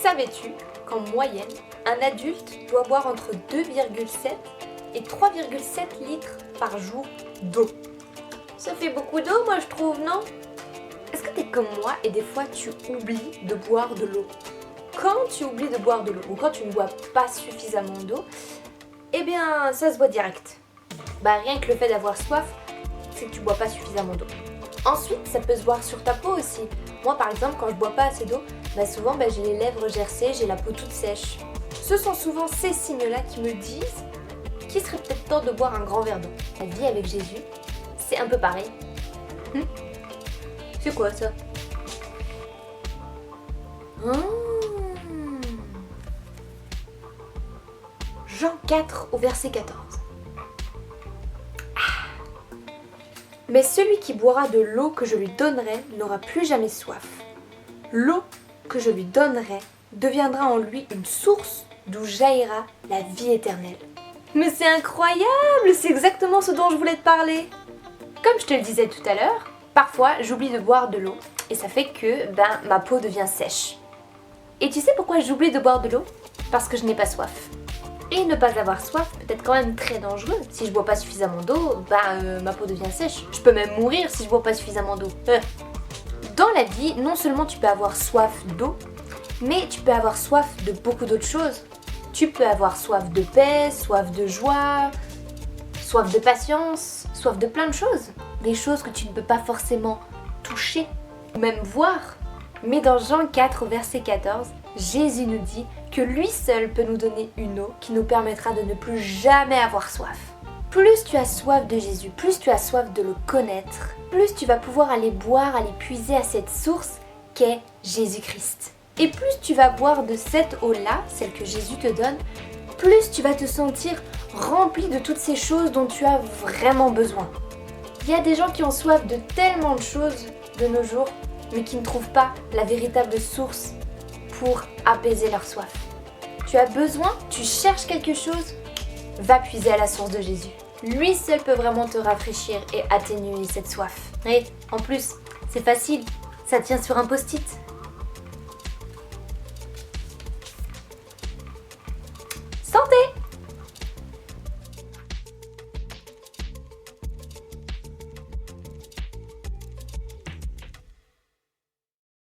Savais-tu qu'en moyenne, un adulte doit boire entre 2,7 et 3,7 litres par jour d'eau? Ça fait beaucoup d'eau, moi je trouve, non? Est-ce que t'es comme moi et des fois tu oublies de boire de l'eau? Quand tu oublies de boire de l'eau ou quand tu ne bois pas suffisamment d'eau, eh bien ça se voit direct. Rien que le fait d'avoir soif, c'est que tu bois pas suffisamment d'eau. Ensuite, ça peut se voir sur ta peau aussi. Moi par exemple, quand je bois pas assez d'eau, souvent j'ai les lèvres gercées, j'ai la peau toute sèche. Ce sont souvent ces signes-là qui me disent qu'il serait peut-être temps de boire un grand verre d'eau. La vie avec Jésus, c'est un peu pareil. C'est quoi ça? Jean 4 au verset 14. Mais celui qui boira de l'eau que je lui donnerai n'aura plus jamais soif. L'eau que je lui donnerai deviendra en lui une source d'où jaillira la vie éternelle. Mais c'est incroyable, c'est exactement ce dont je voulais te parler. Comme je te le disais tout à l'heure, parfois j'oublie de boire de l'eau et ça fait que ma peau devient sèche. Et tu sais pourquoi j'oublie de boire de l'eau? Parce que je n'ai pas soif. Et ne pas avoir soif peut être quand même très dangereux. Si je bois pas suffisamment d'eau, ma peau devient sèche. Je peux même mourir si je bois pas suffisamment d'eau. Dans la vie, non seulement tu peux avoir soif d'eau, mais tu peux avoir soif de beaucoup d'autres choses. Tu peux avoir soif de paix, soif de joie, soif de patience, soif de plein de choses. Des choses que tu ne peux pas forcément toucher ou même voir. Mais dans Jean 4, verset 14, Jésus nous dit que lui seul peut nous donner une eau qui nous permettra de ne plus jamais avoir soif. Plus tu as soif de Jésus, plus tu as soif de le connaître, plus tu vas pouvoir aller boire, aller puiser à cette source qu'est Jésus-Christ. Et plus tu vas boire de cette eau-là, celle que Jésus te donne, plus tu vas te sentir rempli de toutes ces choses dont tu as vraiment besoin. Il y a des gens qui ont soif de tellement de choses de nos jours, mais qui ne trouvent pas la véritable source pour apaiser leur soif. Tu as besoin, tu cherches quelque chose, va puiser à la source de Jésus. Lui seul peut vraiment te rafraîchir et atténuer cette soif. Et en plus, c'est facile, ça tient sur un post-it.